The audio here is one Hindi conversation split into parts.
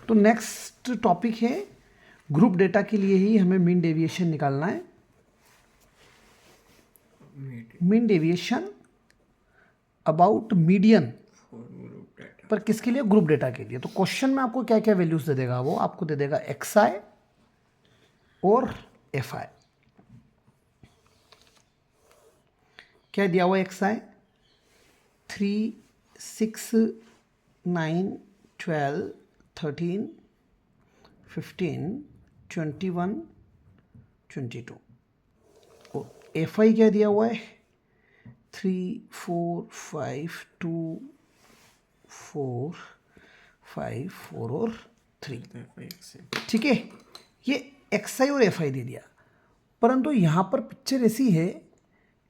तो नेक्स्ट टॉपिक है ग्रुप डेटा के लिए ही हमें मीन डेविएशन निकालना है। मीन डेविएशन अबाउट मीडियन पर किसके लिए? ग्रुप डेटा के लिए। तो क्वेश्चन में आपको क्या क्या वैल्यूज दे देगा? वो आपको दे देगा XI और FI। क्या दिया हुआ? XI 3, 6, 9, 12, 13, 15, 21, 22। और FI क्या दिया हुआ है? 3, 4, 5, 2, 4, 5, 4 और 3। ठीक है, ये XI और FI दे दिया। परंतु यहाँ पर पिक्चर ऐसी है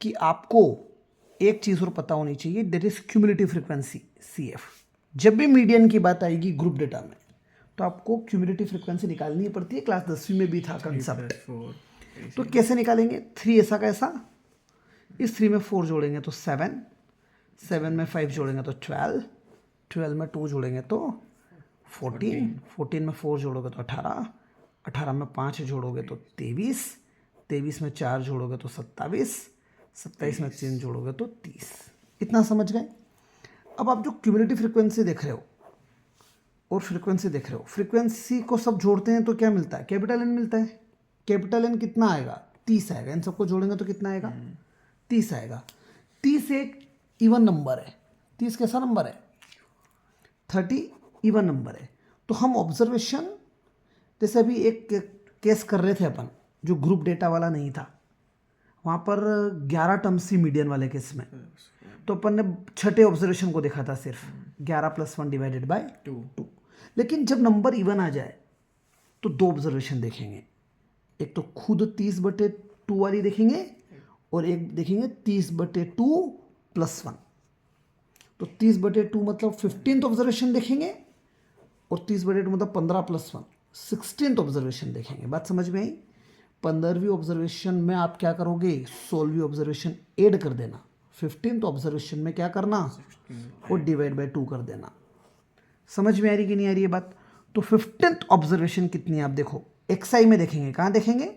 कि आपको एक चीज़ और पता होनी चाहिए, that is cumulative frequency CF। जब भी मीडियन की बात आएगी ग्रुप डेटा में तो आपको क्यूमुलेटिव फ्रीक्वेंसी निकालनी पड़ती है। क्लास 10वीं में भी था कंसेप्ट। तो कैसे निकालेंगे? 3 ऐसा कैसा, इस 3 में 4 जोड़ेंगे तो 7, 7 में 5 जोड़ेंगे तो 12, 12 में 2 जोड़ेंगे तो 14, 14 में 4 जोड़ोगे तो 18, 18 में 5 जोड़ोगे तो 23, 23 में 4 जोड़ोगे तो 27, 27 में 3 जोड़ोगे तो 30। इतना समझ गए? अब आप जो क्यूमुलेटिव फ्रीक्वेंसी देख रहे हो और फ्रीक्वेंसी देख रहे हो, फ्रीक्वेंसी को सब जोड़ते हैं तो क्या मिलता है? कैपिटल N मिलता है। कैपिटल N कितना आएगा? 30 आएगा। इन सबको जोड़ेंगे तो कितना आएगा? 30 आएगा। 30 एक इवन नंबर है। 30 कैसा नंबर है? 30 इवन नंबर है। तो हम ऑब्जर्वेशन, जैसे अभी एक केस कर रहे थे अपन जो ग्रुप डेटा वाला नहीं था, वहाँ पर 11 टर्म्स थी मीडियन वाले केस में। तो अपन ने छठे ऑब्जर्वेशन को देखा था सिर्फ 11 + 1 डिवाइडेड बाय 2। लेकिन जब नंबर इवन आ जाए तो 2 ऑब्जर्वेशन देखेंगे। एक तो खुद 30/2 वाली देखेंगे और एक देखेंगे 30/2 + 1। तो 30/2 मतलब 15th ऑब्जर्वेशन देखेंगे और 30/2 मतलब 15 + 1 16th ऑब्जर्वेशन देखेंगे। बात समझ में आई? 15वीं ऑब्जर्वेशन में आप क्या करोगे? 16वीं ऑब्जर्वेशन ऐड कर देना। 15th ऑब्जर्वेशन में क्या करना? और डिवाइड बाय 2 कर देना। समझ में आ रही कि नहीं आ रही है बात? तो 15th ऑब्जर्वेशन कितनी है आप देखो, XI में देखेंगे। कहाँ देखेंगे?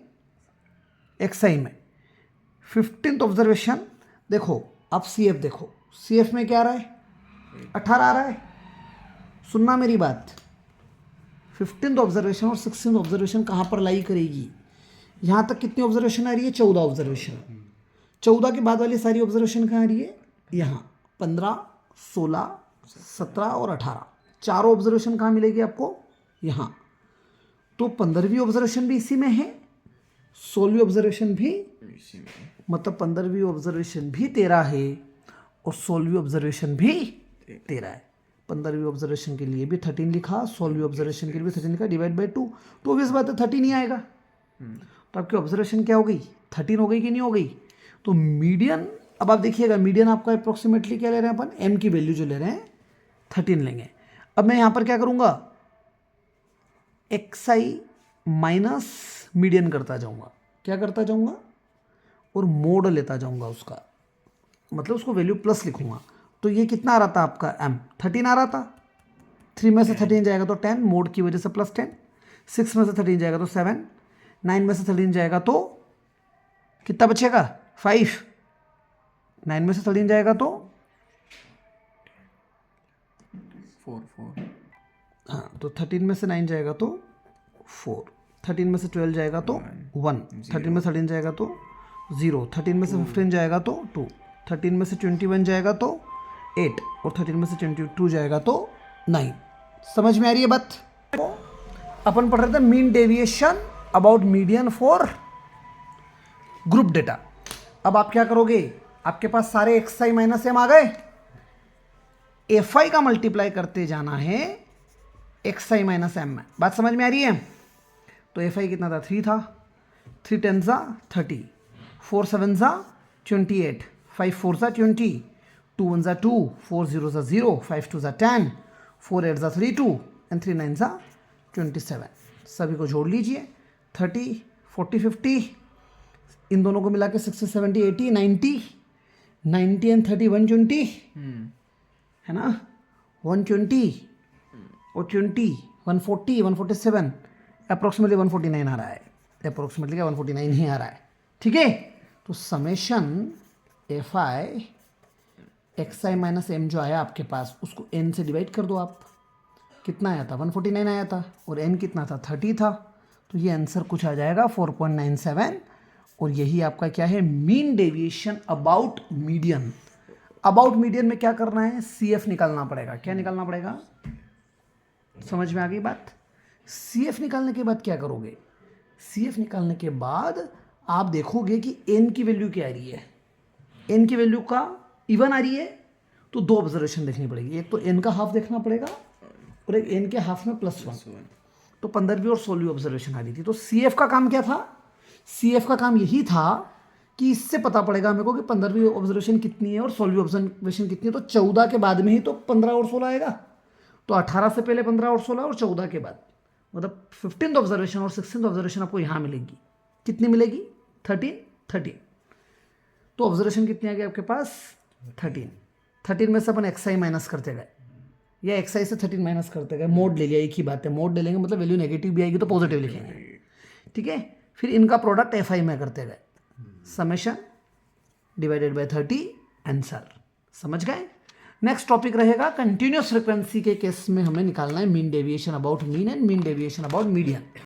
XI में। 15th ऑब्जर्वेशन देखो, आप CF देखो। CF में क्या आ रहा है? 18 आ रहा है। सुनना मेरी बात, 15th ऑब्जर्वेशन और 16th ऑब्जर्वेशन कहाँ पर लाई करेगी? यहाँ तक कितनी ऑब्जर्वेशन आ रही है? 14 ऑब्जर्वेशन। 14 के बाद वाली सारी ऑब्जर्वेशन कहाँ आ रही है? यहाँ 15, 16, 17 और 18। चारों ऑब्जर्वेशन कहाँ मिलेगी आपको? यहाँ। तो 15वीं ऑब्जर्वेशन भी इसी में है, 16वीं ऑब्जर्वेशन भी, मतलब 15वीं ऑब्जर्वेशन भी 13 है और 16वीं ऑब्जर्वेशन भी 13 है। 15वीं ऑब्जर्वेशन के लिए भी 13 लिखा, 16वीं ऑब्जर्वेशन के लिए भी 13 लिखा, डिवाइड बाय 2। तो ऑब्वियस बात है 13 ही आएगा। तो आपकी ऑब्जर्वेशन क्या हो गई? 13 हो गई कि नहीं हो गई? तो मीडियन, अब आप देखिएगा मीडियन आपका अप्रोक्सीमेटली क्या ले रहे हैं अपन? M की वैल्यू जो ले रहे हैं 13 लेंगे। अब मैं यहाँ पर क्या करूँगा? XI माइनस मीडियन करता जाऊँगा। क्या करता जाऊँगा? और मोड लेता जाऊँगा उसका, मतलब उसको वैल्यू प्लस लिखूँगा। तो ये कितना आ रहा था आपका? M 13 आ रहा था। 3 में से 13 जाएगा तो 10, मोड की वजह से +10। 6 में से 13 जाएगा तो 7, 9 में से 13 जाएगा तो कितना बचेगा? 5। 9 में से 13 जाएगा तो 4। हाँ, तो 13 में से 9 जाएगा तो 4, 13 में से 12 जाएगा तो 1, 13 में से 13 जाएगा तो 0, 13 में से 15 जाएगा तो 2, 13 में से 21 जाएगा तो 8 और 13 में से 22 जाएगा तो 9। समझ में आ रही है बात? अपन पढ़ रहे थे mean deviation about median for group data. अब आप क्या करोगे? आपके पास सारे XI माइनस M आ गए। FI का मल्टीप्लाई करते जाना है XI माइनस M में। बात समझ में आ रही है? तो FI कितना था? 3 था। 3 10 30, 4 7 28, 5 4 20, 2 1 2, 4 0 0, 5 2 10, 4 8 32 एंड 3 9 27। सभी को जोड़ लीजिए। 30 40 50, इन दोनों को मिला के 60 70 80 90, 90 एंड 30 120 है ना? 120 और 20 140, 147, अप्रोक्सीमेटली 149 आ रहा है, अप्रोक्सीमेटली क्या 149 ही आ रहा है, ठीक है। तो summation F I X I minus M जो आया आपके पास उसको एन से डिवाइड कर दो आप, कितना आया था 149 आया था और एन कितना था 30 था, तो ये आंसर कुछ आ जाएगा 4.97 और यही आपका क्या है mean deviation about median. About median में क्या करना है सी एफ निकालना पड़ेगा, क्या निकालना पड़ेगा, समझ में आ गई बात। सी एफ निकालने के बाद क्या करोगे, सी एफ निकालने के बाद आप देखोगे कि एन की वैल्यू क्या आ रही है, एन की वैल्यू का इवन आ रही है, तो दो ऑब्जर्वेशन देखनी पड़ेगी, एक तो एन का हाफ देखना पड़ेगा और एक एन के हाफ में +1, तो 15वीं और 16वीं ऑब्जर्वेशन आ रही थी। तो सी एफ का काम क्या था, सी एफ का काम यही था कि इससे पता पड़ेगा मेरे को कि 15वीं ऑब्जर्वेशन कितनी है और 16वीं ऑब्जर्वेशन कितनी है, तो 14 के बाद में ही तो 15 और 16 आएगा, तो 18 से पहले 15 और 16 और 14 के बाद, मतलब 15th ऑब्जर्वेशन और 16th ऑब्जर्वेशन आपको यहाँ मिलेगी, कितनी मिलेगी 13। तो ऑब्जर्वेशन कितनी आ गई आपके पास 13 में से अपन एक्स आई माइनस करते गए या एक्स आई से 13 माइनस करते गए, मोड ले लिया, एक ही बात है, मोड ले लेंगे मतलब वैल्यू नेगेटिव भी आएगी तो पॉजिटिव लिखेंगे, ठीक है। फिर इनका प्रोडक्ट एफ आई में करते गए, समेशन डिवाइडेड बाय 30 आंसर, समझ गए। नेक्स्ट टॉपिक रहेगा कंटिन्यूअस फ्रीक्वेंसी के केस में हमें निकालना है mean deviation about mean and mean deviation about median.